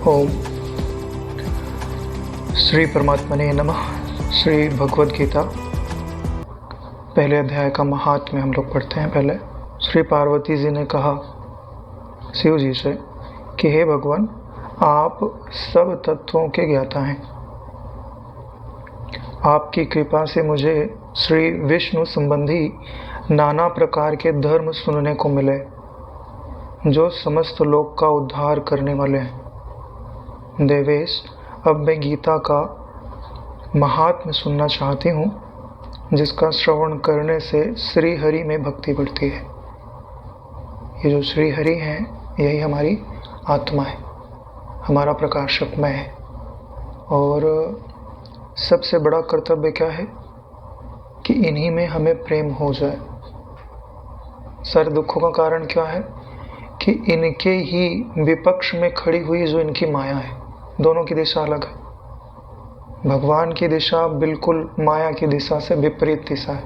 ओम श्री परमात्मने नमः। श्री भगवद गीता पहले अध्याय का महात्म्य हम लोग पढ़ते हैं। पहले श्री पार्वती जी ने कहा शिव जी से कि हे भगवान, आप सब तत्वों के ज्ञाता हैं। आपकी कृपा से मुझे श्री विष्णु संबंधी नाना प्रकार के धर्म सुनने को मिले जो समस्त लोक का उद्धार करने वाले हैं। देवेश, अब मैं गीता का महात्म्य सुनना चाहती हूँ, जिसका श्रवण करने से श्री हरि में भक्ति बढ़ती है। ये जो श्री हरि हैं, यही हमारी आत्मा है, हमारा प्रकाशकमय है। और सबसे बड़ा कर्तव्य क्या है कि इन्हीं में हमें प्रेम हो जाए। सारे दुखों का कारण क्या है कि इनके ही विपक्ष में खड़ी हुई जो इनकी माया है, दोनों की दिशा अलग है। भगवान की दिशा बिल्कुल माया की दिशा से विपरीत दिशा है।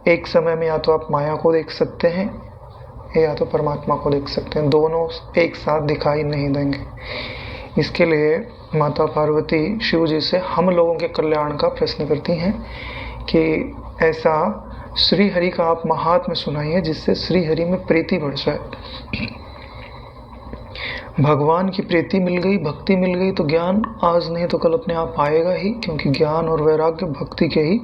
एक समय में या तो आप माया को देख सकते हैं या तो परमात्मा को देख सकते हैं, दोनों एक साथ दिखाई नहीं देंगे। इसके लिए माता पार्वती शिव जी से हम लोगों के कल्याण का प्रश्न करती हैं कि ऐसा श्री हरि का आप महात्म्य सुनाइए जिससे श्री हरि में प्रीति बढ़ जाए। भगवान की प्रीति मिल गई, भक्ति मिल गई तो ज्ञान आज नहीं तो कल अपने आप आएगा ही, क्योंकि ज्ञान और वैराग्य भक्ति के ही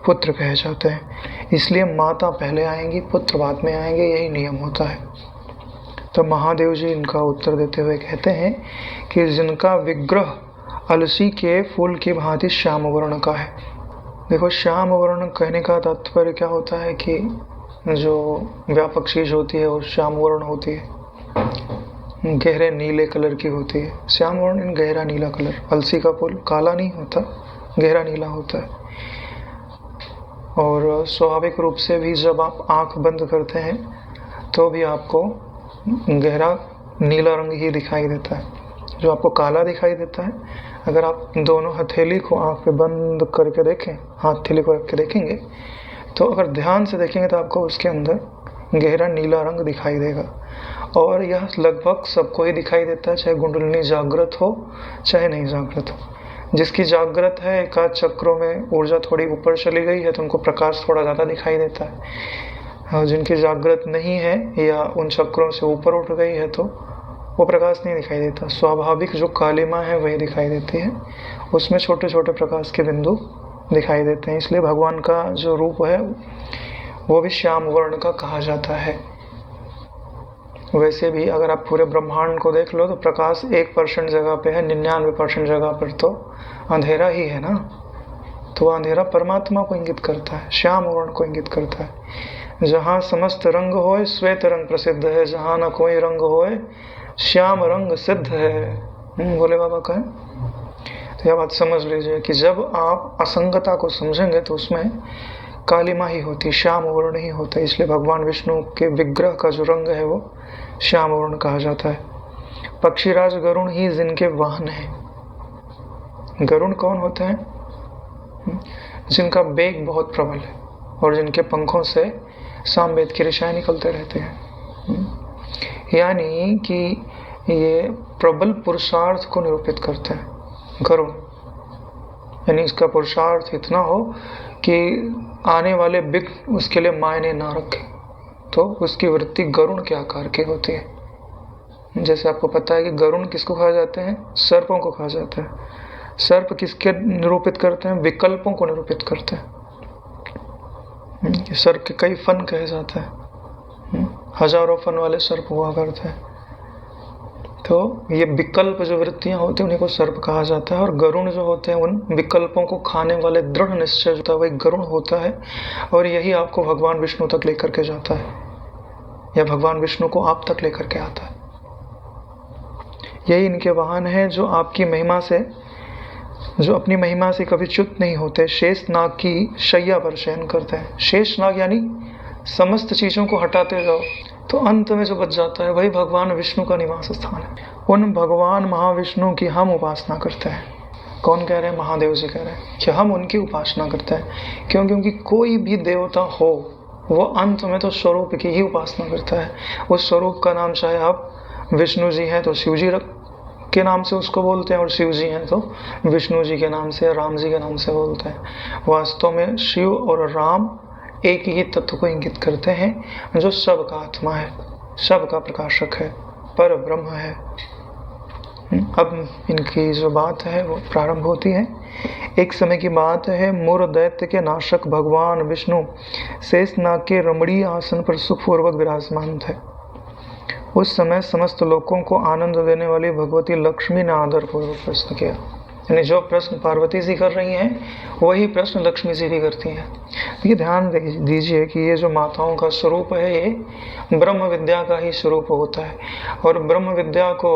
पुत्र कहे जाते हैं। इसलिए माता पहले आएंगी, पुत्र बाद में आएंगे, यही नियम होता है। तो महादेव जी इनका उत्तर देते हुए कहते हैं कि जिनका विग्रह अलसी के फूल की भांति श्याम वर्ण का है। देखो, श्याम वर्ण कहने का तात्पर्य क्या होता है कि जो व्यापक चीज होती है वो श्याम वर्ण होती है, गहरे नीले कलर की होती है। श्याम वर्ण गहरा नीला कलर। अलसी का फूल काला नहीं होता, गहरा नीला होता है। और स्वाभाविक रूप से भी जब आप आंख बंद करते हैं तो भी आपको गहरा नीला रंग ही दिखाई देता है। जो आपको काला दिखाई देता है, अगर आप दोनों हथेली को आंख पे बंद करके देखें, हथेली को रख के देखेंगे, तो अगर ध्यान से देखेंगे तो आपको उसके अंदर गहरा नीला रंग दिखाई देगा। और यह लगभग सबको ही दिखाई देता है, चाहे कुंडलिनी जागृत हो चाहे नहीं जागृत हो। जिसकी जागृत है, एकाध चक्रों में ऊर्जा थोड़ी ऊपर चली गई है तो उनको प्रकाश थोड़ा ज़्यादा दिखाई देता है। और जिनकी जागृत नहीं है या उन चक्रों से ऊपर उठ गई है तो वो प्रकाश नहीं दिखाई देता। स्वाभाविक जो कालिमा है वही दिखाई देती है, उसमें छोटे छोटे प्रकाश के बिंदु दिखाई देते हैं। इसलिए भगवान का जो रूप है वो भी श्याम वर्ण का कहा जाता है। वैसे भी अगर आप पूरे ब्रह्मांड को देख लो तो प्रकाश 1% जगह पे है, 99% जगह पर तो अंधेरा ही है ना। तो वह अंधेरा परमात्मा को इंगित करता है, श्याम वर्ण को इंगित करता है। जहाँ समस्त रंग होए श्वेत रंग प्रसिद्ध है, जहाँ न कोई रंग होए श्याम रंग सिद्ध है। भोले बाबा का है। तो यह बात समझ लीजिए कि जब आप असंगता को समझेंगे तो उसमें कालिमा ही होती, श्याम वर्ण ही होता है। इसलिए भगवान विष्णु के विग्रह का जो रंग है वो श्याम वर्ण कहा जाता है। पक्षीराज गरुण ही जिनके वाहन हैं। गरुण कौन होते हैं? जिनका वेग बहुत प्रबल है और जिनके पंखों से सामवेद की रेशाएं निकलते रहते हैं। यानी कि ये प्रबल पुरुषार्थ को निरूपित करते हैं गरुण। यानी इसका पुरुषार्थ इतना हो कि आने वाले विघ्न उसके लिए मायने ना रखे, तो उसकी वृत्ति गरुण के आकार की होती है। जैसे आपको पता है कि गरुण किसको कहा जाते हैं? सर्पों को कहा जाता है। सर्प किसके निरूपित करते हैं? विकल्पों को निरूपित करते हैं। सर्प के कई फन कहे जाते हैं, हजारों फन वाले सर्प हुआ करते हैं। तो ये विकल्प जो वृत्तियां होती हैं उन्हीं को सर्प कहा जाता है। और गरुण जो होते हैं उन विकल्पों को खाने वाले दृढ़ निश्चय होता है, वही गरुण होता है। और यही आपको भगवान विष्णु तक लेकर के जाता है, या भगवान विष्णु को आप तक लेकर के आता है। यही इनके वाहन है जो आपकी महिमा से, जो अपनी महिमा से कभी च्युत नहीं होते। शेष नाग की शैया पर शयन करते हैं। शेष नाग यानी समस्त चीजों को हटाते जाओ तो अंत में जो बच जाता है वही भगवान विष्णु का निवास स्थान है। उन भगवान महाविष्णु की हम उपासना करते हैं। कौन कह रहे हैं? महादेव जी कह रहे हैं कि हम उनकी उपासना करते हैं। क्यों? क्योंकि कोई भी देवता हो वो अंत में तो स्वरूप की ही उपासना करता है। उस स्वरूप का नाम चाहे आप विष्णु जी हैं तो शिव जी के नाम से उसको बोलते हैं, और शिव जी हैं तो विष्णु जी के नाम से, राम जी के नाम से बोलते हैं। वास्तव में शिव और राम एक ही तत्व को इंगित करते हैं जो सबका आत्मा है, सबका प्रकाशक है, पर ब्रह्म है। अब इनकी जो बात है वो प्रारंभ होती है। एक समय की बात है, मुर दैत्य के नाशक भगवान विष्णु शेषनाग के रमणीय आसन पर सुखपूर्वक विराजमान थे। उस समय समस्त लोगों को आनंद देने वाली भगवती लक्ष्मी ने आदर पूर्वक प्रश्न किया। यानी जो प्रश्न पार्वती जी कर रही हैं वही प्रश्न लक्ष्मी जी भी करती हैं। ये ध्यान दीजिए कि ये जो माताओं का स्वरूप है ये ब्रह्म विद्या का ही स्वरूप होता है। और ब्रह्म विद्या को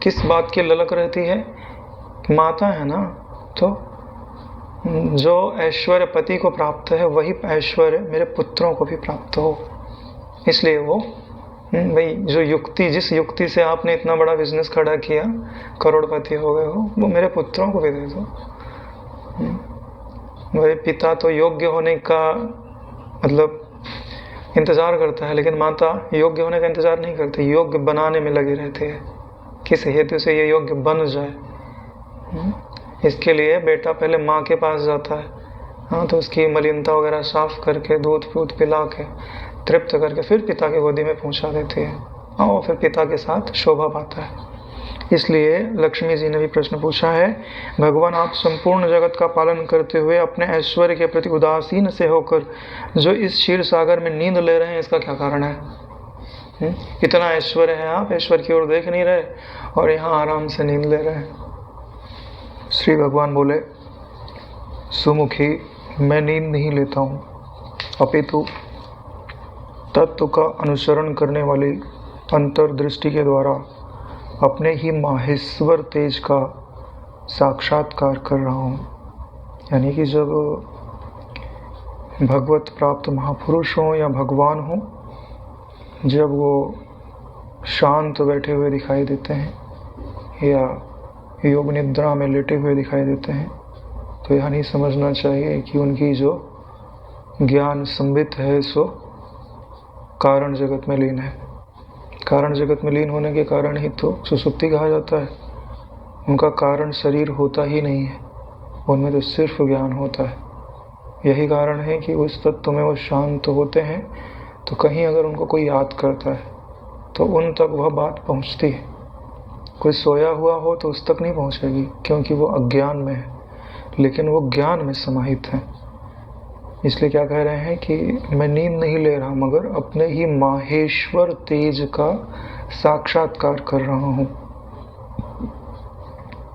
किस बात की ललक रहती है? माता है ना, तो जो ऐश्वर्य पति को प्राप्त है वही ऐश्वर्य मेरे पुत्रों को भी प्राप्त हो। इसलिए वो भाई जो युक्ति, जिस युक्ति से आपने इतना बड़ा बिजनेस खड़ा किया, करोड़पति हो गए हो, वो मेरे पुत्रों को भी दे दो। भाई पिता तो योग्य होने का मतलब इंतजार करता है, लेकिन माता योग्य होने का इंतजार नहीं करती, योग्य बनाने में लगी रहती है, किस हेतु से ये योग्य बन जाए। इसके लिए बेटा पहले माँ के पास जाता है, हाँ, तो उसकी मलिनता वगैरह साफ करके दूध पिला के तृप्त करके फिर पिता की गोदी में पहुंचा देती है, और फिर पिता के साथ शोभा पाता है। इसलिए लक्ष्मी जी ने भी प्रश्न पूछा है, भगवान आप संपूर्ण जगत का पालन करते हुए अपने ऐश्वर्य के प्रति उदासीन से होकर जो इस क्षीर सागर में नींद ले रहे हैं, इसका क्या कारण है? इतना ऐश्वर्य है, आप ऐश्वर्य की ओर देख नहीं रहे और यहाँ आराम से नींद ले रहे हैं। श्री भगवान बोले, सुमुखी, मैं नींद नहीं लेता हूँ, अपितु तत्व का अनुसरण करने वाली अंतर्दृष्टि के द्वारा अपने ही माहेश्वर तेज का साक्षात्कार कर रहा हूँ। यानी कि जब भगवत प्राप्त महापुरुष हों या भगवान हों, जब वो शांत बैठे हुए दिखाई देते हैं या योग निद्रा में लेटे हुए दिखाई देते हैं, तो यह नहीं समझना चाहिए कि उनकी जो ज्ञान संबित है सो कारण जगत में लीन है। कारण जगत में लीन होने के कारण ही तो सुसुप्ति कहा जाता है। उनका कारण शरीर होता ही नहीं है, उनमें तो सिर्फ ज्ञान होता है। यही कारण है कि उस तत्व में वो शांत होते हैं, तो कहीं अगर उनको कोई याद करता है तो उन तक वह बात पहुंचती है। कोई सोया हुआ हो तो उस तक नहीं पहुंचेगी, क्योंकि वो अज्ञान में है, लेकिन वो ज्ञान में समाहित है। इसलिए क्या कह रहे हैं कि मैं नींद नहीं ले रहा, मगर अपने ही माहेश्वर तेज का साक्षात्कार कर रहा हूँ।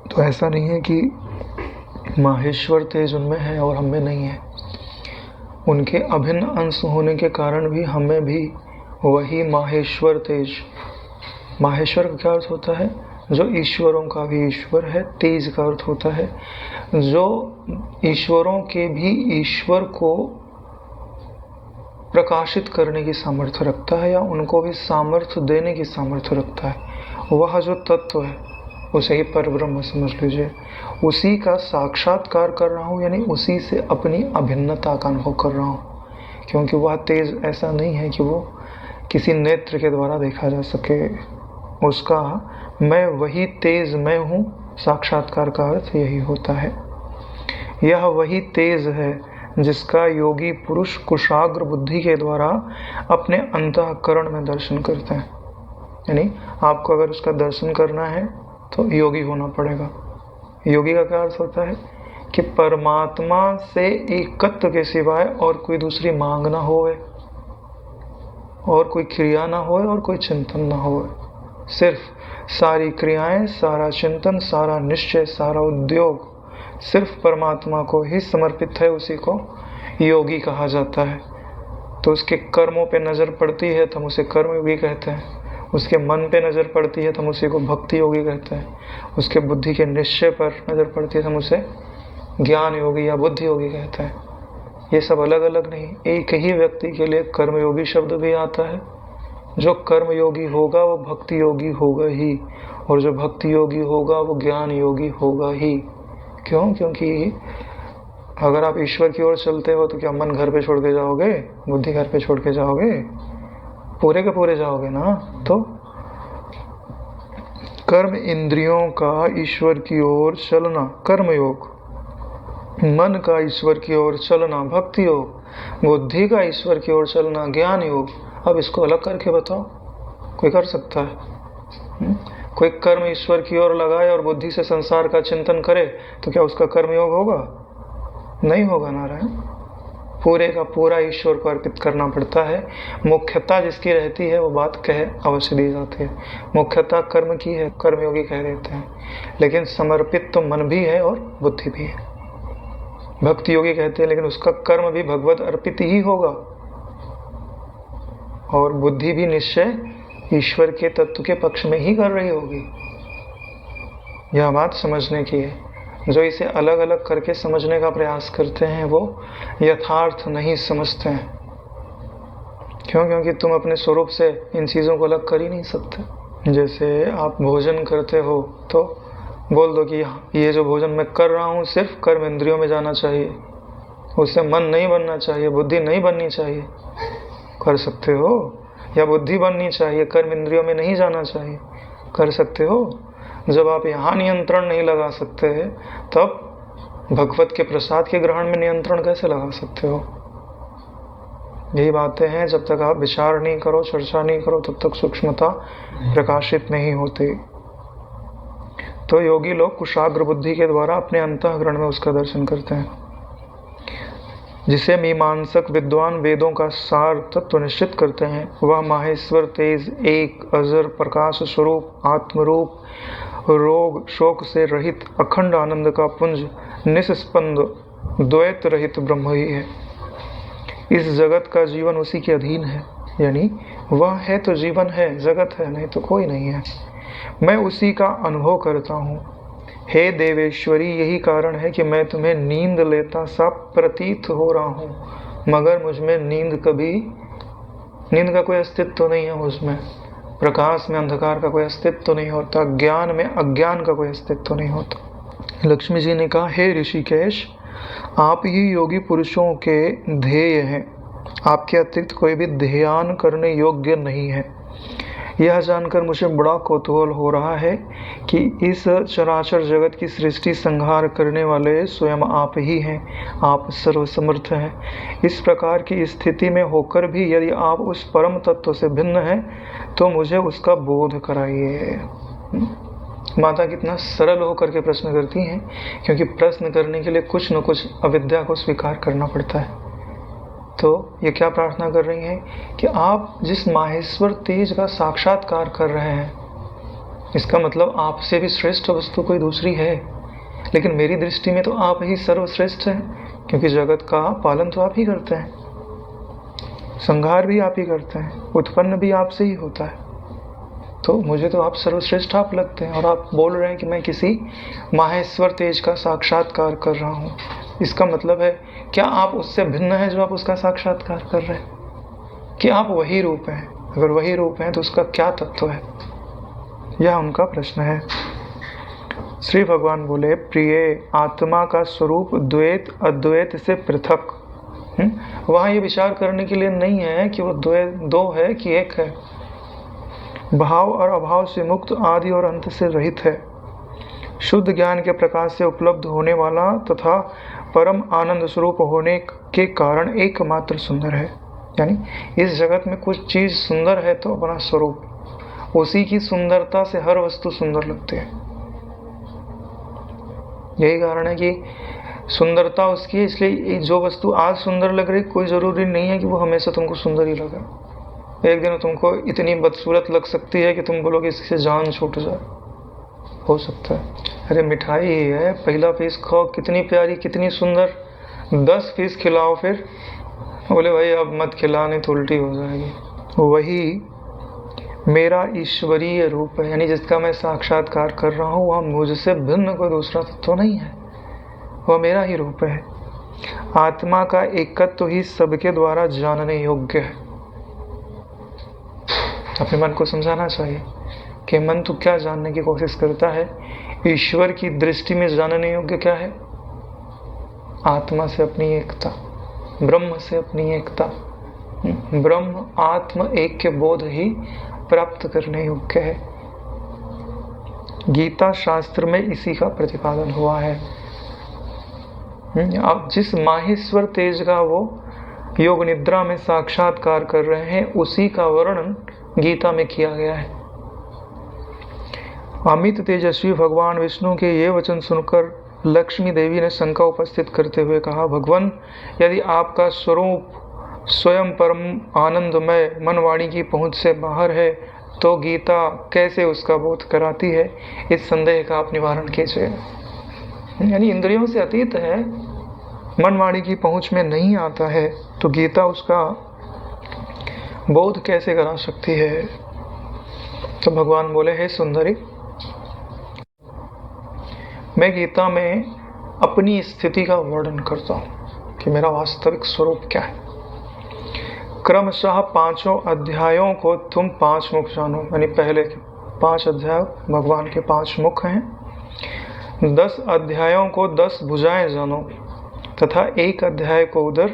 तो ऐसा नहीं है कि माहेश्वर तेज उनमें है और हमें नहीं है। उनके अभिन्न अंश होने के कारण भी हमें भी वही माहेश्वर तेज, माहेश्वर का क्या अर्थ होता है? जो ईश्वरों का भी ईश्वर है। तेज का अर्थ होता है जो ईश्वरों के भी ईश्वर को प्रकाशित करने की सामर्थ्य रखता है, या उनको भी सामर्थ्य देने की सामर्थ्य रखता है। वह जो तत्व है उसे ही परब्रह्म समझ लीजिए। उसी का साक्षात्कार कर रहा हूँ, यानी उसी से अपनी अभिन्नता का अनुभव कर रहा हूँ। क्योंकि वह तेज ऐसा नहीं है कि वो किसी नेत्र के द्वारा देखा जा सके। उसका मैं वही तेज मैं हूँ, साक्षात्कार का अर्थ यही होता है। यह वही तेज है जिसका योगी पुरुष कुशाग्र बुद्धि के द्वारा अपने अंतःकरण में दर्शन करते हैं। यानी आपको अगर उसका दर्शन करना है तो योगी होना पड़ेगा। योगी का क्या अर्थ होता है कि परमात्मा से एकत्व के सिवाय और कोई दूसरी मांग ना होए, और कोई क्रिया ना होए, और कोई चिंतन ना होए। सिर्फ सारी क्रियाएं, सारा चिंतन, सारा निश्चय, सारा उद्योग सिर्फ परमात्मा को ही समर्पित है। उसी को योगी कहा जाता है। तो उसके कर्मों पे नज़र पड़ती है तो हम उसे कर्मयोगी कहते हैं। उसके मन पे नज़र पड़ती है तो हम उसी को भक्ति योगी कहते हैं। उसके बुद्धि के निश्चय पर नज़र पड़ती है तो हम उसे ज्ञान योगी या बुद्धि योगी कहते हैं। ये सब अलग अलग नहीं, एक ही व्यक्ति के लिए कर्मयोगी शब्द भी आता है। जो कर्मयोगी होगा वो भक्ति योगी होगा ही, और जो भक्ति योगी होगा वो ज्ञान योगी होगा ही। क्यों? क्योंकि अगर आप ईश्वर की ओर चलते हो तो क्या मन घर पे छोड़ के जाओगे, बुद्धि घर पे छोड़ के जाओगे? पूरे के पूरे जाओगे ना। तो कर्म इंद्रियों का ईश्वर की ओर चलना कर्म योग, मन का ईश्वर की ओर चलना भक्ति योग, बुद्धि का ईश्वर की ओर चलना ज्ञान योग। अब इसको अलग करके बताओ, कोई कर सकता है? कोई कर्म ईश्वर की ओर लगाए और बुद्धि से संसार का चिंतन करे तो क्या उसका कर्म योग होगा? नहीं होगा नारायण। पूरे का पूरा ईश्वर को अर्पित करना पड़ता है। मुख्यता जिसकी रहती है वो बात कह अवश्य दी जाती है। मुख्यता कर्म की है, कर्मयोगी कह देते हैं, लेकिन समर्पित तो मन भी है और बुद्धि भी है। भक्ति योगी कहते हैं लेकिन उसका कर्म भी भगवत अर्पित ही होगा और बुद्धि भी निश्चय ईश्वर के तत्व के पक्ष में ही कर रही होगी। यह बात समझने की है। जो इसे अलग अलग करके समझने का प्रयास करते हैं वो यथार्थ नहीं समझते हैं। क्यों? क्योंकि तुम अपने स्वरूप से इन चीज़ों को अलग कर ही नहीं सकते। जैसे आप भोजन करते हो तो बोल दो कि ये जो भोजन मैं कर रहा हूँ सिर्फ कर्म इंद्रियों में जाना चाहिए, उससे मन नहीं बनना चाहिए, बुद्धि नहीं बननी चाहिए। कर सकते हो। या बुद्धि बननी चाहिए, कर्म इंद्रियों में नहीं जाना चाहिए। कर सकते हो। जब आप यहाँ नियंत्रण नहीं लगा सकते तब भगवत के प्रसाद के ग्रहण में नियंत्रण कैसे लगा सकते हो? यही बातें हैं, जब तक आप विचार नहीं करो, चर्चा नहीं करो, तब तक सूक्ष्मता प्रकाशित नहीं होती। तो योगी लोग कुशाग्र बुद्धि के द्वारा अपने अंतःकरण में उसका दर्शन करते हैं, जिसे मीमांसक विद्वान वेदों का सार तत्व निश्चित करते हैं। वह माहेश्वर तेज, एक अजर प्रकाश स्वरूप, आत्मरूप, रोग शोक से रहित अखंड आनंद का पुंज, निस्पंद द्वैत रहित ब्रह्म ही है। इस जगत का जीवन उसी के अधीन है, यानी वह है तो जीवन है, जगत है, नहीं तो कोई नहीं है। मैं उसी का अनुभव करता हूँ। हे देवेश्वरी, यही कारण है कि मैं तुम्हें नींद लेता सा प्रतीत हो रहा हूँ, मगर मुझमें नींद का कोई अस्तित्व तो नहीं है। मुझमें प्रकाश में अंधकार का कोई अस्तित्व तो नहीं होता, ज्ञान में अज्ञान का कोई अस्तित्व तो नहीं होता। लक्ष्मी जी ने कहा, हे ऋषिकेश, आप ही योगी पुरुषों के ध्येय हैं। आपके अतिरिक्त कोई भी ध्यान करने योग्य नहीं है। यह जानकर मुझे बड़ा कौतूहल हो रहा है कि इस चराचर जगत की सृष्टि संहार करने वाले स्वयं आप ही हैं। आप सर्वसमर्थ हैं। इस प्रकार की स्थिति में होकर भी यदि आप उस परम तत्व से भिन्न हैं तो मुझे उसका बोध कराइए। माता कितना सरल होकर के प्रश्न करती हैं, क्योंकि प्रश्न करने के लिए कुछ न कुछ अविद्या को स्वीकार करना पड़ता है। तो ये क्या प्रार्थना कर रही हैं कि आप जिस माहेश्वर तेज का साक्षात्कार कर रहे हैं, इसका मतलब आपसे भी श्रेष्ठ वस्तु कोई दूसरी है, लेकिन मेरी दृष्टि में तो आप ही सर्वश्रेष्ठ हैं, क्योंकि जगत का पालन तो आप ही करते हैं, संहार भी आप ही करते हैं, उत्पन्न भी आपसे ही होता है। तो मुझे तो आप सर्वश्रेष्ठ आप लगते हैं, और आप बोल रहे हैं कि मैं किसी माहेश्वर तेज का साक्षात्कार कर रहा हूँ। इसका मतलब है, क्या आप उससे भिन्न हैं जो आप उसका साक्षात्कार कर रहे हैं, कि आप वही रूप हैं? अगर वही रूप हैं तो उसका क्या तत्व है? यह उनका प्रश्न है। श्री भगवान बोले, प्रिय, आत्मा का स्वरूप द्वैत अद्वैत से पृथक। वहाँ ये विचार करने के लिए नहीं है कि वो दो है कि एक है। भाव और अभाव से मुक्त, आदि और अंत से रहित है। शुद्ध ज्ञान के प्रकाश से उपलब्ध होने वाला तथा परम आनंद स्वरूप होने के कारण एकमात्र सुंदर है। यानी इस जगत में कुछ चीज सुंदर है तो अपना स्वरूप, उसी की सुंदरता से हर वस्तु सुंदर लगती है। यही कारण है कि सुंदरता उसकी है, इसलिए जो वस्तु आज सुंदर लग रही, कोई जरूरी नहीं है कि वो हमेशा तुमको सुंदर ही लगे। एक दिन तुमको इतनी बदसूरत लग सकती है कि तुम बोलोगे इससे जान छूट जाए, हो सकता है। अरे मिठाई ही है, पहला पीस खाओ, कितनी प्यारी कितनी सुंदर, 10 पीस खिलाओ, फिर बोले भाई अब मत खिला, नहीं तो उल्टी हो जाएगी। वही मेरा ईश्वरीय रूप है, यानी जिसका मैं साक्षात्कार कर रहा हूँ, वह मुझसे भिन्न कोई दूसरा तत्व नहीं है, वह मेरा ही रूप है। आत्मा का एकत्व ही सबके द्वारा जानने योग्य है। अपने मन को समझाना चाहिए कि मन तो क्या जानने की कोशिश करता है। ईश्वर की दृष्टि में जानने योग्य क्या है? आत्मा से अपनी एकता, ब्रह्म से अपनी एकता। ब्रह्म आत्म एक के बोध ही प्राप्त करने योग्य है। गीता शास्त्र में इसी का प्रतिपादन हुआ है। अब जिस माहेश्वर तेज का वो योग निद्रा में साक्षात्कार कर रहे हैं, उसी का वर्णन गीता में किया गया है। अमित तेजस्वी भगवान विष्णु के ये वचन सुनकर लक्ष्मी देवी ने शंका उपस्थित करते हुए कहा, भगवान, यदि आपका स्वरूप स्वयं परम आनंदमय मनवाणी की पहुंच से बाहर है, तो गीता कैसे उसका बोध कराती है? इस संदेह का आप निवारण कीजिए। यानी इंद्रियों से अतीत है, मनवाणी की पहुंच में नहीं आता है, तो गीता उसका बोध कैसे करा सकती है? तो भगवान बोले, हे सुंदरी, मैं गीता में अपनी स्थिति का वर्णन करता हूँ कि मेरा वास्तविक स्वरूप क्या है। क्रमशः 5 अध्यायों को तुम 5 मुख जानो, यानी पहले 5 अध्याय भगवान के 5 मुख हैं। 10 अध्यायों को 10 भुजाएं जानो, तथा 1 अध्याय को उदर,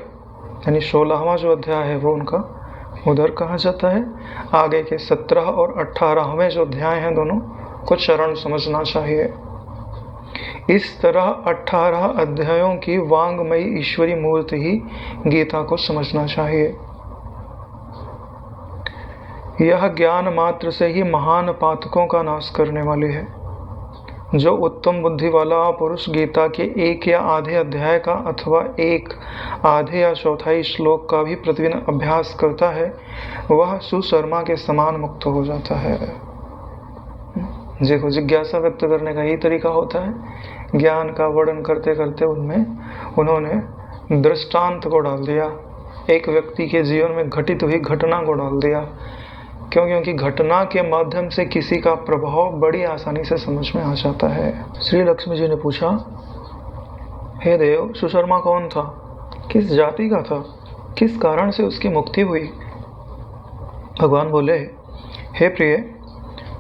यानी 16वां जो अध्याय है वो उनका उदर कहा जाता है। आगे के 17 और 18वें जो अध्याय हैं, दोनों को चरण समझना चाहिए। इस तरह 18 अध्यायों की वांगमयी ईश्वरी मूर्ति ही गीता को समझना चाहिए। यह ज्ञान मात्र से ही महान पातकों का नाश करने वाली है। जो उत्तम बुद्धि वाला पुरुष गीता के 1 या आधे अध्याय का अथवा 1 आधे या चौथाई श्लोक का भी प्रतिदिन अभ्यास करता है, वह सुशर्मा के समान मुक्त हो जाता है। देखो, जिज्ञासा व्यक्त करने का यही तरीका होता है। ज्ञान का वर्णन करते करते उनमें उन्होंने दृष्टांत को डाल दिया, एक व्यक्ति के जीवन में घटित हुई घटना को डाल दिया। क्योंकि घटना के माध्यम से किसी का प्रभाव बड़ी आसानी से समझ में आ जाता है। श्री लक्ष्मी जी ने पूछा, हे देव, सुशर्मा कौन था? किस जाति का था? किस कारण से उसकी मुक्ति हुई? भगवान बोले, हे प्रिय,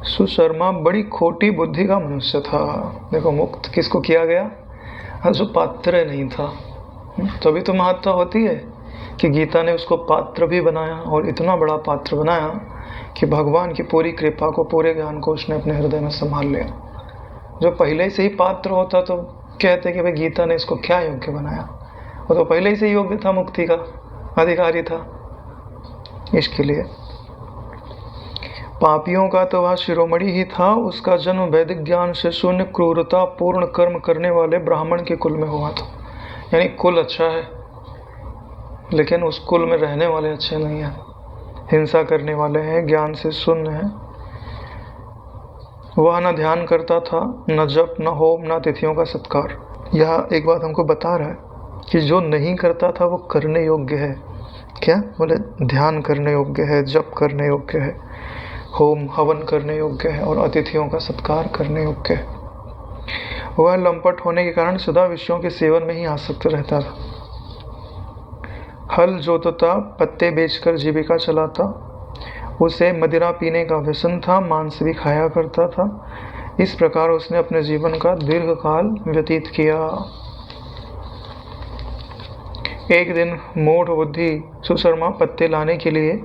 सुशर्मा बड़ी खोटी बुद्धि का मनुष्य था। देखो, मुक्त किसको किया गया? जो पात्र नहीं था। तभी तो महत्ता होती है कि गीता ने उसको पात्र भी बनाया, और इतना बड़ा पात्र बनाया कि भगवान की पूरी कृपा को, पूरे ज्ञान को उसने अपने हृदय में संभाल लिया। जो पहले से ही पात्र होता तो कहते कि भाई गीता ने इसको क्या योग्य बनाया, वो तो पहले ही से योग्य था, मुक्ति का अधिकारी था। इसके लिए पापियों का तो वह शिरोमणि ही था। उसका जन्म वैदिक ज्ञान से शून्य, क्रूरता पूर्ण कर्म करने वाले ब्राह्मण के कुल में हुआ था। यानी कुल अच्छा है, लेकिन उस कुल में रहने वाले अच्छे नहीं हैं, हिंसा करने वाले हैं, ज्ञान से शून्य हैं। वह न ध्यान करता था, न जप, न होम, न तिथियों का सत्कार। यह एक बात हमको बता रहा है कि जो नहीं करता था वो करने योग्य है। क्या बोले? ध्यान करने योग्य है, जप करने योग्य है, होम हवन करने योग्य है, और अतिथियों का सत्कार करने योग्य है। वह लंपट होने के कारण सदा विषयों के सेवन में ही आसक्त रहता था। हल जोतता, पत्ते बेचकर जीविका चलाता। उसे मदिरा पीने का व्यसन था, मांस भी खाया करता था। इस प्रकार उसने अपने जीवन का दीर्घ काल व्यतीत किया। एक दिन मूढ़ बुद्धि सुशर्मा पत्ते लाने के लिए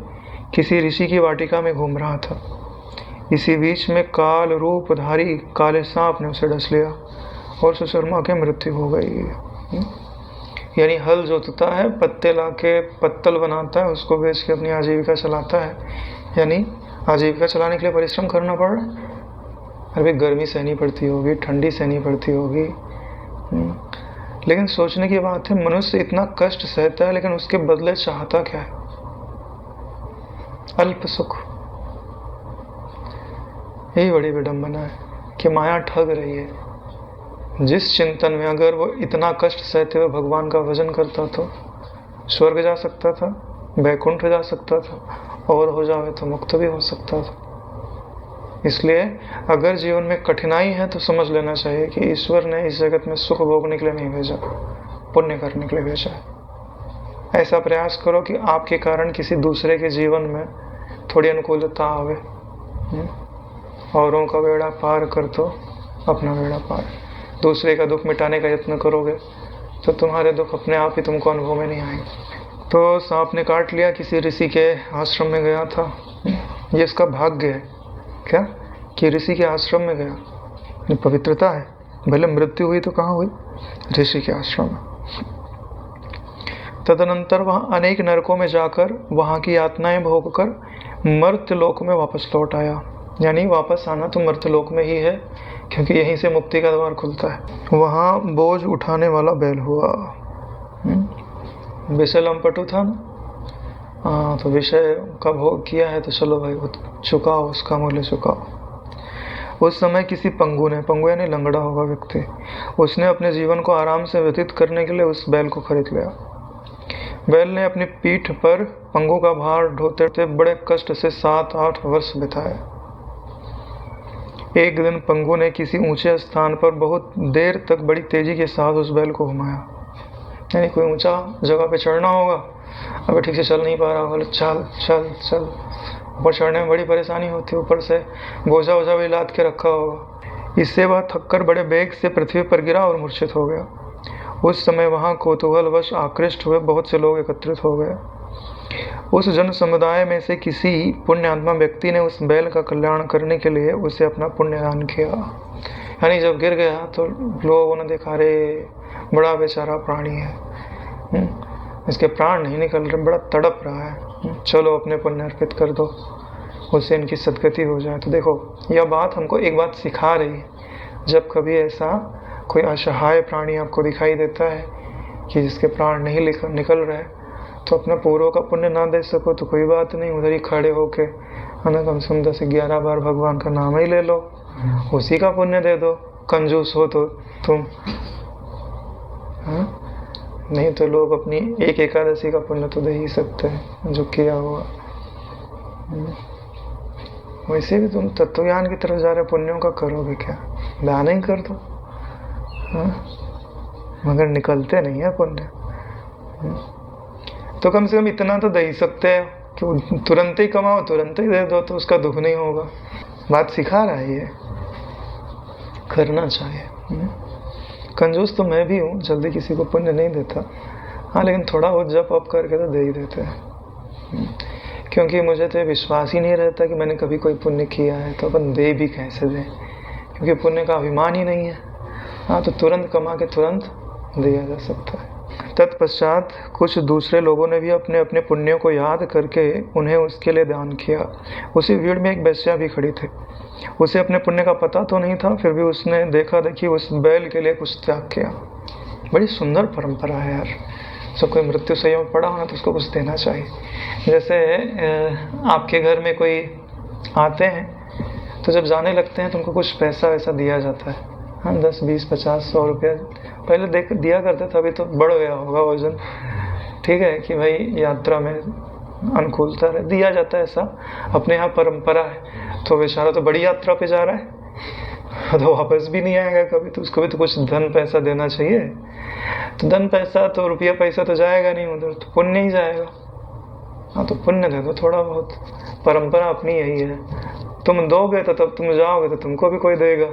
किसी ऋषि की वाटिका में घूम रहा था। इसी बीच में काल रूपधारी काले सांप ने उसे डस लिया और सुशर्मा की मृत्यु हो गई। यानी हल जोतता है, पत्ते लाके पत्तल बनाता है, उसको बेच के अपनी आजीविका चलाता है। यानी आजीविका चलाने के लिए परिश्रम करना पड़ रहा है। अरे गर्मी सहनी पड़ती होगी, ठंडी सहनी पड़ती होगी, लेकिन सोचने की बात है, मनुष्य इतना कष्ट सहता है, लेकिन उसके बदले चाहता क्या है? अल्प सुख। यही बड़ी विडंबना है कि माया ठग रही है। जिस चिंतन में अगर वो इतना कष्ट सहते हुए भगवान का भजन करता तो स्वर्ग जा सकता था, वैकुंठ जा सकता था, और हो जावे तो मुक्त भी हो सकता था। इसलिए अगर जीवन में कठिनाई है तो समझ लेना चाहिए कि ईश्वर ने इस जगत में सुख भोगने के लिए नहीं भेजा, पुण्य करने के लिए भेजा है। ऐसा प्रयास करो कि आपके कारण किसी दूसरे के जीवन में थोड़ी अनुकूलता आवे। औरों का बेड़ा पार कर तो अपना बेड़ा पार। दूसरे का दुख मिटाने का यत्न करोगे तो तुम्हारे दुख अपने आप ही तुमको अनुभव में नहीं आएंगे। तो सांप ने काट लिया, किसी ऋषि के आश्रम में गया था। ये इसका भाग्य है क्या कि ऋषि के आश्रम में गया, ये पवित्रता है। भले मृत्यु हुई तो कहाँ हुई? ऋषि के आश्रम में। तदनंतर वह अनेक नरकों में जाकर वहाँ की यातनाएं भोग कर मर्त्य लोक में वापस लौट आया। यानी वापस आना तो मर्त्य लोक में ही है, क्योंकि यहीं से मुक्ति का द्वार खुलता है। वहाँ बोझ उठाने वाला बैल हुआ। विषय लंपटू था ना, हाँ, तो विषय का भोग किया है तो चलो भाई चुकाओ, उसका मूल्य चुकाओ। उस समय किसी पंगु यानी लंगड़ा होगा व्यक्ति, उसने अपने जीवन को आराम से व्यतीत करने के लिए उस बैल को खरीद लिया। बैल ने अपनी पीठ पर पंगु का भार ढोते ढोते बड़े कष्ट से 7-8 वर्ष बिताए। एक दिन पंगु ने किसी ऊंचे स्थान पर बहुत देर तक बड़ी तेजी के साथ उस बैल को घुमाया। यानी कोई ऊंचा जगह पे चढ़ना होगा, अगर ठीक से चल नहीं पा रहा होगा, चल चल चल, ऊपर चढ़ने में बड़ी परेशानी होती है, ऊपर से बोझा वोझा भी लाद के रखा होगा। इससे वह थककर बड़े बेग से पृथ्वी पर गिरा और मूर्छित हो गया। उस समय वहाँ कौतूहलवश आकृष्ट हुए बहुत से लोग एकत्रित हो गए। उस जन समुदाय में से किसी पुण्यात्मा व्यक्ति ने उस बैल का कल्याण करने के लिए उसे अपना पुण्य दान किया। यानी जब गिर गया तो लोगों ने देखा, अरे बड़ा बेचारा प्राणी है, इसके प्राण नहीं निकल रहे, बड़ा तड़प रहा है, चलो अपने पुण्य अर्पित कर दो, उससे इनकी सदगति हो जाए। तो देखो, यह बात हमको एक बात सिखा रही है, जब कभी ऐसा कोई असहाय प्राणी आपको दिखाई देता है कि जिसके प्राण नहीं निकल रहे, तो अपने पूर्वों का पुण्य ना दे सको तो कोई बात नहीं, उधर ही खड़े होके है ना, कम से कम 10-11 बार भगवान का नाम ही ले लो, उसी का पुण्य दे दो। कंजूस हो तो तुम, हाँ? नहीं तो लोग अपनी एक एकादशी का पुण्य तो दे ही सकते हैं जो किया हुआ। वैसे भी तुम तत्वज्ञान की तरफ जा रहे, पुण्यों का करोगे क्या? दान ही कर दो, मगर निकलते नहीं है पुण्य। तो कम से कम इतना तो दे ही सकते हैं कि तुरंत ही कमाओ, तुरंत ही दे दो, तो उसका दुख नहीं होगा। बात सिखा रहा है ये, करना चाहिए। कंजूस तो मैं भी हूँ, जल्दी किसी को पुण्य नहीं देता, हाँ, लेकिन थोड़ा बहुत जप अप करके तो दे ही देते हैं, क्योंकि मुझे तो विश्वास ही नहीं रहता कि मैंने कभी कोई पुण्य किया है, तो अपन दे भी कैसे दें, क्योंकि पुण्य का अभिमान ही नहीं है। हाँ, तो तुरंत कमा के तुरंत दिया जा सकता है। तत्पश्चात कुछ दूसरे लोगों ने भी अपने अपने पुण्यों को याद करके उन्हें उसके लिए दान किया। उसी भीड़ में एक वेश्या भी खड़ी थी। उसे अपने पुण्य का पता तो नहीं था, फिर भी उसने देखा देखी उस बैल के लिए कुछ त्याग किया। बड़ी सुंदर परंपरा है यार। सब कोई मृत्यु संयम पड़ा हो ना तो उसको कुछ देना चाहिए। जैसे आपके घर में कोई आते हैं तो जब जाने लगते हैं तो उनको कुछ पैसा वैसा दिया जाता है, हाँ, 10, 20, 50, 100 रुपया पहले दिया करते थे, अभी तो बढ़ गया होगा वजन, ठीक है, कि भाई यात्रा में अनुकूलता रहे, दिया जाता है, ऐसा अपने यहाँ परंपरा है। तो बेचारा तो बड़ी यात्रा पे जा रहा है, तो वापस भी नहीं आएगा कभी, तो उसको भी तो कुछ धन पैसा देना चाहिए। तो धन पैसा तो रुपया पैसा तो जाएगा नहीं उधर, तो पुण्य ही जाएगा। हाँ, तो पुण्य दे दो थोड़ा बहुत, परंपरा अपनी यही है। तुम दोगे तो तब तुम जाओगे तो तुमको भी कोई देगा,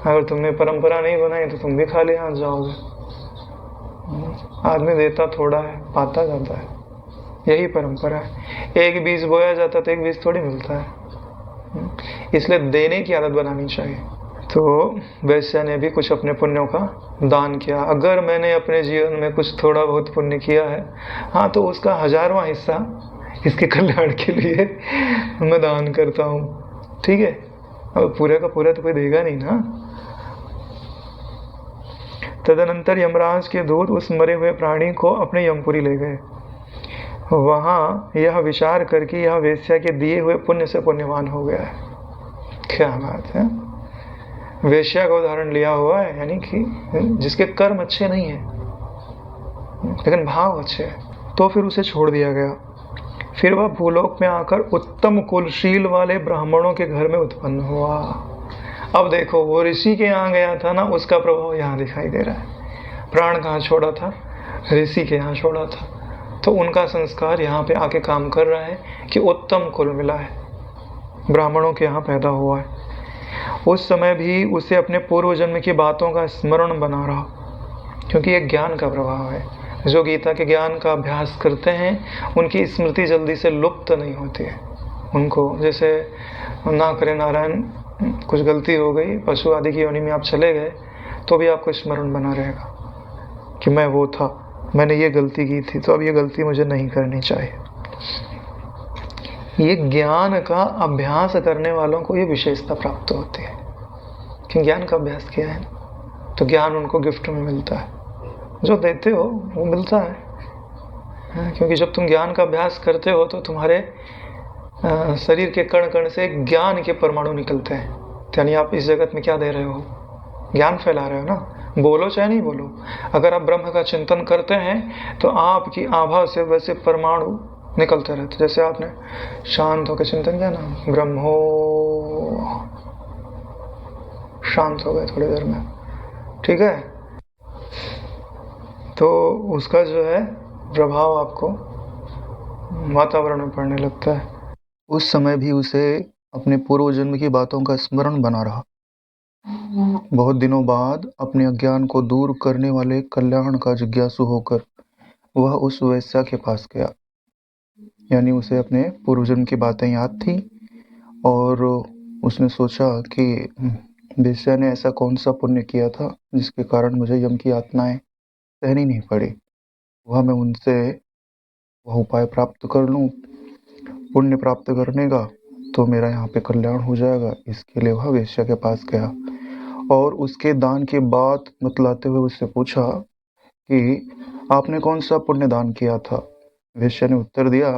अगर तुमने परंपरा नहीं बनाई तो तुम भी खाली हाथ जाओगे। आदमी देता थोड़ा है, पाता जाता है, यही परंपरा है। एक बीज बोया जाता तो एक बीज थोड़ी मिलता है, इसलिए देने की आदत बनानी चाहिए। तो वैश्या ने भी कुछ अपने पुण्यों का दान किया। अगर मैंने अपने जीवन में कुछ थोड़ा बहुत पुण्य किया है, हाँ, तो उसका 1000वां हिस्सा इसके कल्याण के लिए मैं दान करता हूँ, ठीक है। अब पूरे का पूरा तो कोई देगा नहीं ना। तदनंतर यमराज के दूत उस मरे हुए प्राणी को अपने यमपुरी ले गए। वहाँ यह विचार करके यह वेश्या के दिए हुए पुण्य से पुण्यवान हो गया है। क्या बात है, वेश्या का उदाहरण लिया हुआ है, यानी कि जिसके कर्म अच्छे नहीं है लेकिन भाव अच्छे है, तो फिर उसे छोड़ दिया गया। फिर वह भूलोक में आकर उत्तम कुलशील वाले ब्राह्मणों के घर में उत्पन्न हुआ। अब देखो, वो ऋषि के यहाँ गया था ना, उसका प्रभाव यहाँ दिखाई दे रहा है। प्राण कहाँ छोड़ा था? ऋषि के यहाँ छोड़ा था, तो उनका संस्कार यहाँ पे आके काम कर रहा है कि उत्तम कुल मिला है, ब्राह्मणों के यहाँ पैदा हुआ है। उस समय भी उसे अपने पूर्व जन्म की बातों का स्मरण बना रहा, क्योंकि ये ज्ञान का प्रभाव है। जो गीता के ज्ञान का अभ्यास करते हैं उनकी स्मृति जल्दी से लुप्त नहीं होती है। उनको जैसे ना करे नारायण कुछ गलती हो गई, पशु आदि की योनि में आप चले गए, तो भी आपको स्मरण बना रहेगा कि मैं वो था, मैंने ये गलती की थी, तो अब ये गलती मुझे नहीं करनी चाहिए। ये ज्ञान का अभ्यास करने वालों को ये विशेषता प्राप्त होती है कि ज्ञान का अभ्यास किया है, तो ज्ञान उनको गिफ्ट में मिलता है, जो देते हो वो मिलता है। क्योंकि जब तुम ज्ञान का अभ्यास करते हो तो तुम्हारे शरीर के कण कण से ज्ञान के परमाणु निकलते हैं। यानी आप इस जगत में क्या दे रहे हो? ज्ञान फैला रहे हो ना, बोलो चाहे नहीं बोलो। अगर आप ब्रह्म का चिंतन करते हैं तो आपकी आभा से वैसे परमाणु निकलते रहते। जैसे आपने शांत होकर चिंतन किया ना, ब्रह्मो, शांत हो गए थोड़ी देर में, ठीक है, तो उसका जो है प्रभाव आपको वातावरण में पड़ने लगता है। उस समय भी उसे अपने पूर्व जन्म की बातों का स्मरण बना रहा। बहुत दिनों बाद अपने अज्ञान को दूर करने वाले कल्याण का जिज्ञासु होकर वह उस वैश्या के पास गया। यानी उसे अपने पूर्व जन्म की बातें याद थी और उसने सोचा कि वैश्या ने ऐसा कौन सा पुण्य किया था जिसके कारण मुझे यम की यातनाएं सहनी नहीं पड़ी। वह मैं उनसे वह उपाय प्राप्त कर लूं पुण्य प्राप्त करने का, तो मेरा यहाँ पे कल्याण हो जाएगा। इसके लिए वह वेश्या के पास गया और उसके दान की बात बतलाते हुए उससे पूछा कि आपने कौन सा पुण्य दान किया था। वेश्या ने उत्तर दिया,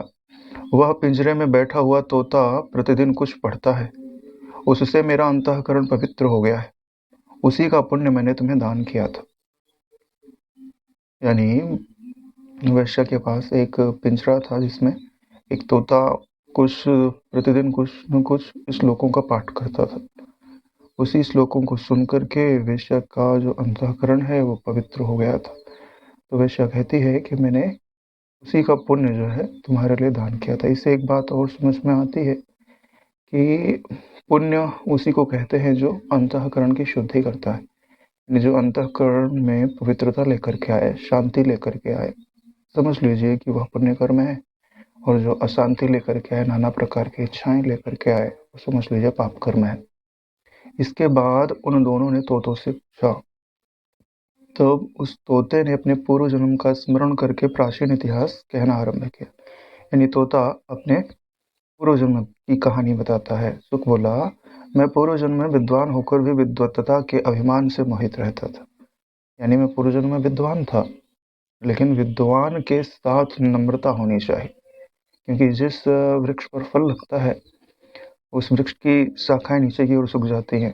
वह पिंजरे में बैठा हुआ तोता प्रतिदिन कुछ पढ़ता है, उससे मेरा अंतःकरण पवित्र हो गया है, उसी का पुण्य मैंने तुम्हें दान किया था। यानी वेश्या के पास एक पिंजरा था जिसमें एक तोता कुछ प्रतिदिन कुछ न कुछ श्लोकों का पाठ करता था। उसी श्लोकों को सुनकर के वेश्या का जो अंतःकरण है वो पवित्र हो गया था। तो वेश्या कहती है कि मैंने उसी का पुण्य जो है तुम्हारे लिए दान किया था। इससे एक बात और समझ में आती है कि पुण्य उसी को कहते हैं जो अंतःकरण की शुद्धि करता है, यानी जो अंतःकरण में पवित्रता लेकर के आए, शांति लेकर के आए, समझ लीजिए कि वह पुण्य कर्म है। और जो अशांति लेकर के आए, नाना प्रकार की इच्छाएं लेकर के आए, वो समझ लीजिए पाप कर्म है। इसके बाद उन दोनों ने तोतों से पूछा। तब उस तोते ने अपने पूर्व जन्म का स्मरण करके प्राचीन इतिहास कहना आरंभ किया। यानी तोता अपने पूर्व जन्म की कहानी बताता है। सुख बोला, मैं पूर्व जन्म में विद्वान होकर भी विद्वत्ता के अभिमान से मोहित रहता था। यानी मैं पूर्व जन्म में विद्वान था, लेकिन विद्वान के साथ नम्रता होनी चाहिए। क्योंकि जिस वृक्ष पर फल लगता है उस वृक्ष की शाखाएं नीचे की ओर सूख जाती हैं,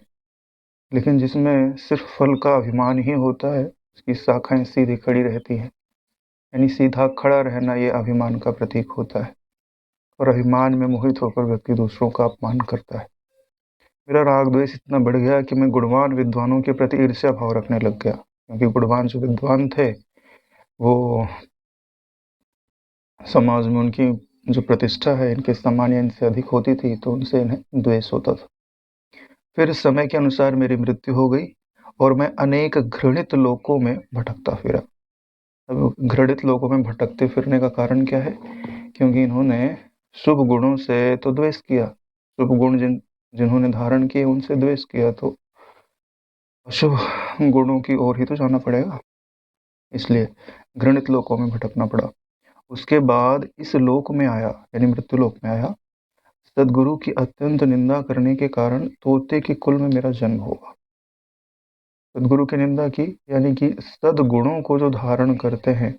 लेकिन जिसमें सिर्फ फल का अभिमान ही होता है उसकी शाखाएं सीधी खड़ी रहती हैं। यानी सीधा खड़ा रहना ये अभिमान का प्रतीक होता है, और अभिमान में मोहित होकर व्यक्ति दूसरों का अपमान करता है। मेरा राग द्वेष इतना बढ़ गया कि मैं गुणवान विद्वानों के प्रति ईर्ष्या भाव रखने लग गया। क्योंकि गुणवान जो विद्वान थे वो समाज में उनकी जो प्रतिष्ठा है इनके सम्मान या इनसे अधिक होती थी, तो उनसे इन्हें द्वेष होता था। फिर समय के अनुसार मेरी मृत्यु हो गई और मैं अनेक घृणित लोकों में भटकता फिरा। अब घृणित लोकों में भटकते फिरने का कारण क्या है? क्योंकि इन्होंने शुभ गुणों से तो द्वेष किया, शुभ गुण जिन्होंने धारण किए उनसे द्वेष किया, तो अशुभ गुणों की ओर ही तो जाना पड़ेगा, इसलिए घृणित लोकों में भटकना पड़ा। उसके बाद इस लोक में आया, यानी मृत्यु लोक में आया। सदगुरु की अत्यंत निंदा करने के कारण तोते के कुल में मेरा जन्म हुआ। सदगुरु की निंदा की, यानी कि सदगुणों को जो धारण करते हैं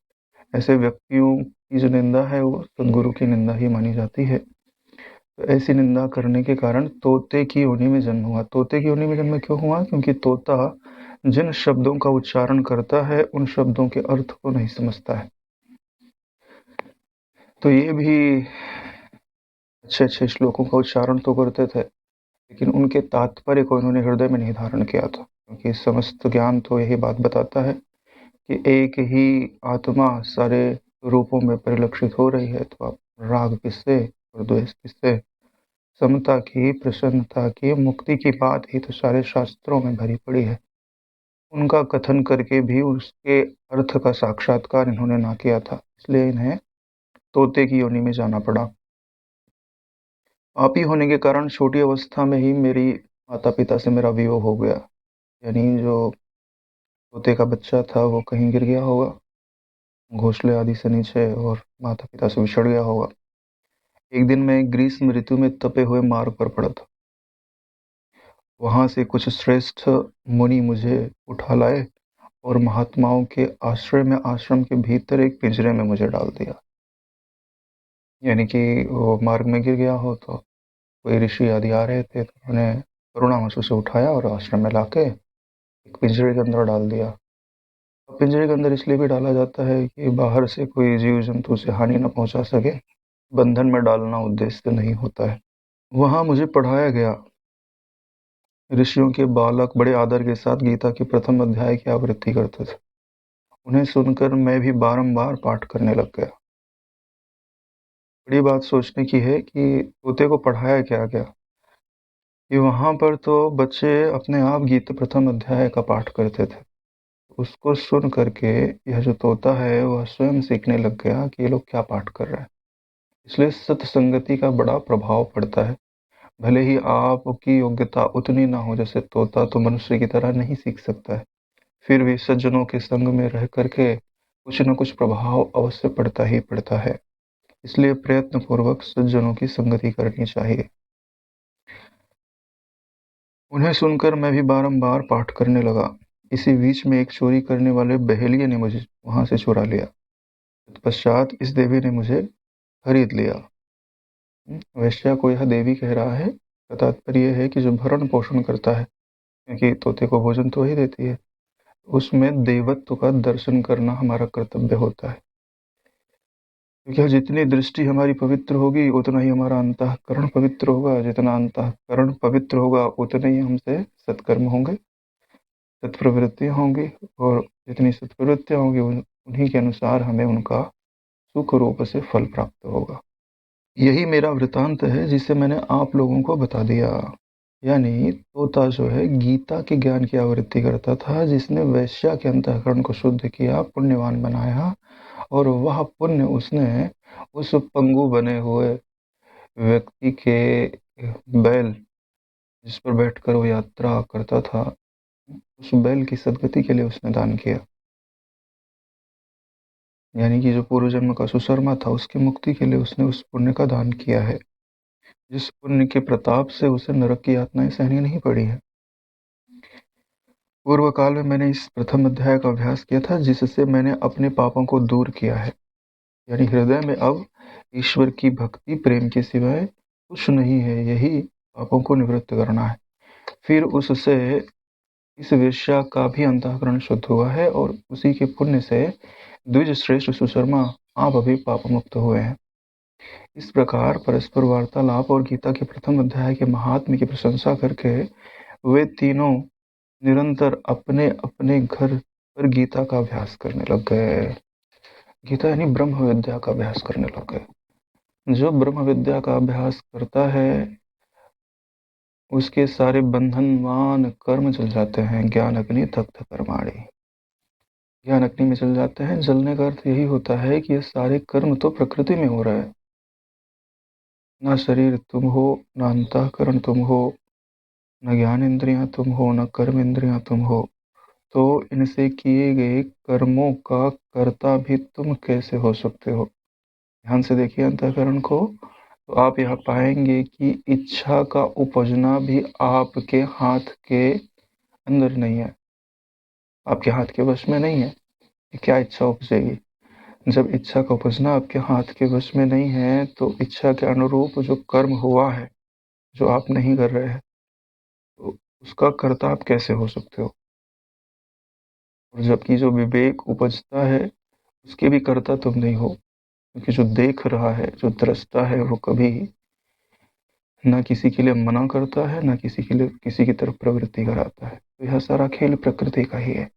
ऐसे व्यक्तियों की जो निंदा है वो सदगुरु की निंदा ही मानी जाती है। तो ऐसी निंदा करने के कारण तोते की योनि में जन्म हुआ। तोते की योनि में जन्म क्यों हुआ? क्योंकि तोता जिन शब्दों का उच्चारण करता है उन शब्दों के अर्थ को नहीं समझता है। तो ये भी अच्छे अच्छे श्लोकों का उच्चारण तो करते थे, लेकिन उनके तात्पर्य को इन्होंने हृदय में नहीं धारण किया था। क्योंकि समस्त ज्ञान तो यही बात बताता है कि एक ही आत्मा सारे रूपों में परिलक्षित हो रही है, तो आप राग किससे और द्वेष किससे? समता की, प्रसन्नता की, मुक्ति की बात ही तो सारे शास्त्रों में भरी पड़ी है। उनका कथन करके भी उसके अर्थ का साक्षात्कार इन्होंने ना किया था, इसलिए इन्हें तोते की योनि में जाना पड़ा। पापी होने के कारण छोटी अवस्था में ही मेरी माता पिता से मेरा वियोग हो गया, यानी जो तोते का बच्चा था वो कहीं गिर गया होगा घोंसले आदि से नीचे और माता पिता से बिछड़ गया होगा। एक दिन मैं ग्रीष्म ऋतु में तपे हुए मार्ग पर पड़ा था। वहां से कुछ श्रेष्ठ मुनि मुझे उठा लाए और महात्माओं के आश्रय में आश्रम के भीतर एक पिंजरे में मुझे डाल दिया। यानी कि वो मार्ग में गिर गया हो तो कोई ऋषि आदि आ रहे थे तो उन्हें करुणामसु से उठाया और आश्रम में लाके एक पिंजरे के अंदर डाल दिया। अब पिंजरे के अंदर इसलिए भी डाला जाता है कि बाहर से कोई जीव जंतु से हानि न पहुंचा सके। बंधन में डालना उद्देश्य नहीं होता है। वहां मुझे पढ़ाया गया। ऋषियों के बालक बड़े आदर के साथ गीता के प्रथम अध्याय की आवृत्ति करते थे। उन्हें सुनकर मैं भी बारंबार पाठ करने लग गया। बड़ी बात सोचने की है कि तोते को पढ़ाया क्या गया कि वहां पर तो बच्चे अपने आप गीता प्रथम अध्याय का पाठ करते थे। उसको सुन करके यह जो तोता है वह स्वयं सीखने लग गया कि ये लोग क्या पाठ कर रहे हैं। इसलिए सत्संगति का बड़ा प्रभाव पड़ता है। भले ही आपकी योग्यता उतनी ना हो, जैसे तोता तो मनुष्य की तरह नहीं सीख सकता है, फिर भी सज्जनों के संग में रह करके कुछ न कुछ प्रभाव अवश्य पड़ता ही पड़ता है। इसलिए प्रयत्न पूर्वक सज्जनों की संगति करनी चाहिए। उन्हें सुनकर मैं भी बारंबार पाठ करने लगा। इसी बीच में एक चोरी करने वाले बहेलिये ने मुझे वहां से चुरा लिया। तत्पश्चात इस देवी ने मुझे खरीद लिया। वेश्या को यह देवी कह रहा है का तात्पर्य यह है कि जो भरण पोषण करता है, क्योंकि तोते को भोजन तो वही देती है। उसमें देवत्व का दर्शन करना हमारा कर्तव्य होता है, क्योंकि जितनी दृष्टि हमारी पवित्र होगी उतना ही हमारा अंतःकरण पवित्र होगा। जितना अंतःकरण पवित्र होगा उतने ही हमसे सत्कर्म होंगे, सत्प्रवृत्तियां होंगी, और जितनी सत्प्रवृत्तियां होंगी उन्हीं के अनुसार हमें उनका सुख रूप से फल प्राप्त होगा। यही मेरा वृतांत है जिसे मैंने आप लोगों को बता दिया। यानी तोता जो है गीता के ज्ञान की आवृत्ति करता था, जिसने वैश्या के अंतःकरण को शुद्ध किया, पुण्यवान बनाया, और वह पुण्य उसने उस पंगु बने हुए व्यक्ति के बैल जिस पर बैठकर वो यात्रा करता था, उस बैल की सदगति के लिए उसने दान किया। यानी कि जो पूर्व जन्म का सुशर्मा था उसकी मुक्ति के लिए उसने उस पुण्य का दान किया है, जिस पुण्य के प्रताप से उसे नरक की यातनाएं सहनी नहीं पड़ी है। पूर्व काल में मैंने इस प्रथम अध्याय का अभ्यास किया था, जिससे मैंने अपने पापों को दूर किया है। यानी हृदय में अब ईश्वर की भक्ति प्रेम के सिवाय कुछ नहीं है। यही पापों को निवृत्त करना है। फिर उससे इस वेश्या का भी अंतःकरण शुद्ध हुआ है और उसी के पुण्य से द्विज श्रेष्ठ सुशर्मा आप अभी पाप मुक्त हुए हैं। इस प्रकार परस्पर वार्तालाप और गीता के प्रथम अध्याय के महात्म्य की प्रशंसा करके वे तीनों निरंतर अपने अपने घर पर गीता का अभ्यास करने लग गए। गीता यानी ब्रह्म विद्या का अभ्यास करने लग गए। जो ब्रह्म विद्या का अभ्यास करता है उसके सारे बंधनवान कर्म जल जाते हैं। ज्ञान अग्नि तप्त कर्माणि, ज्ञान अग्नि में जल जाते हैं। जलने का अर्थ यही होता है कि ये सारे कर्म तो प्रकृति में हो रहा है। ना शरीर तुम हो, ना अंतःकरण तुम हो, न ज्ञान इंद्रियां तुम हो, न कर्म इंद्रियां तुम हो। तो इनसे किए गए कर्मों का कर्ता भी तुम कैसे हो सकते हो? ध्यान से देखिए अंतःकरण को, तो आप यहाँ पाएंगे कि इच्छा का उपजना भी आपके हाथ के अंदर नहीं है, आपके हाथ के वश में नहीं है। कि क्या इच्छा उपजेगी? जब इच्छा का उपजना आपके हाथ के वश में नहीं है तो इच्छा के अनुरूप जो कर्म हुआ है, जो आप नहीं कर रहे हैं, तो उसका कर्ता आप कैसे हो सकते हो? और जबकि जो विवेक उपजता है उसके भी कर्ता तुम नहीं हो, क्योंकि जो देख रहा है, जो दृष्टा है, वो कभी न किसी के लिए मना करता है, न किसी के लिए किसी की तरफ प्रवृत्ति कराता है। तो यह सारा खेल प्रकृति का ही है।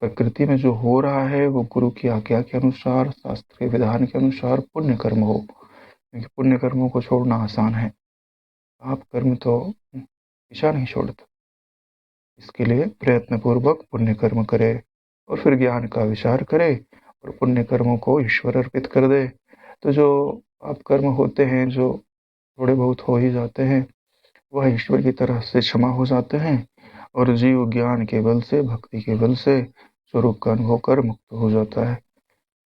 प्रकृति में जो हो रहा है वो गुरु की आज्ञा के अनुसार, शास्त्र के विधान के अनुसार पुण्य कर्म हो, क्योंकि पुण्य कर्मों को छोड़ना आसान है। आप कर्म तो पीछा नहीं छोड़ते। इसके लिए प्रयत्न पूर्वक पुण्य कर्म करे और फिर ज्ञान का विचार करे और पुण्य कर्मों को ईश्वर अर्पित कर दे। तो जो आप कर्म होते हैं, जो थोड़े बहुत हो ही जाते हैं, वह ईश्वर की तरह से क्षमा हो जाते हैं और जीव ज्ञान के बल से, भक्ति के बल से स्वरूप का अनुभव कर मुक्त हो जाता है।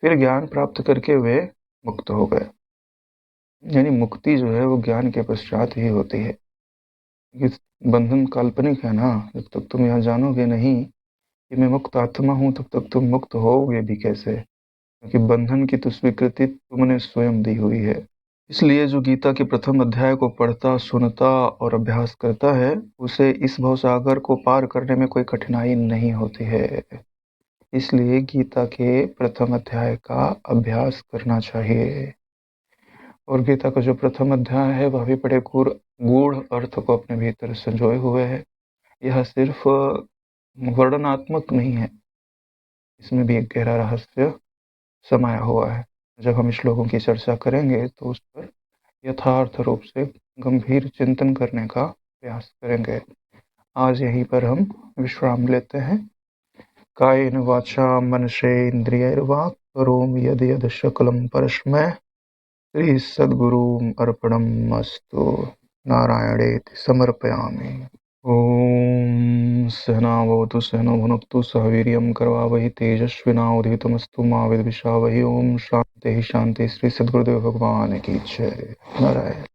फिर ज्ञान प्राप्त करके वे मुक्त हो गए। यानी मुक्ति जो है वो ज्ञान के पश्चात ही होती है। क्योंकि बंधन काल्पनिक है ना, जब तक तुम यह जानोगे नहीं कि मैं मुक्त आत्मा हूं, तब तक तुम मुक्त होगे भी कैसे? क्योंकि बंधन की तो स्वीकृति तुमने स्वयं दी हुई है। इसलिए जो गीता के प्रथम अध्याय को पढ़ता, सुनता और अभ्यास करता है, उसे इस भवसागर को पार करने में कोई कठिनाई नहीं होती है। इसलिए गीता के प्रथम अध्याय का अभ्यास करना चाहिए। और गीता का जो प्रथम अध्याय है वह भी बड़े गूढ़ अर्थ को अपने भीतर संजोए हुए है। यह सिर्फ वर्णनात्मक नहीं है, इसमें भी एक गहरा रहस्य समाया हुआ है। जब हम श्लोकों की चर्चा करेंगे तो उस पर यथार्थ रूप से गंभीर चिंतन करने का प्रयास करेंगे। आज यहीं पर हम विश्राम लेते हैं। कायेन वाचा मनसेन्द्रियैर्वा करोमि यद्यत् सकलं परस्मै श्री सद्गुरुम् अर्पणमस्तु। नारायणेति समर्पयामि। ॐ सहनाववतु सहनौ भुनक्तु सह वीर्यं करवावहै तेजस्विनावधीतमस्तु मा विद्विषावहै। ओम शांति शांति। श्री सद्गुरुदेव भगवान की जय। नारायण।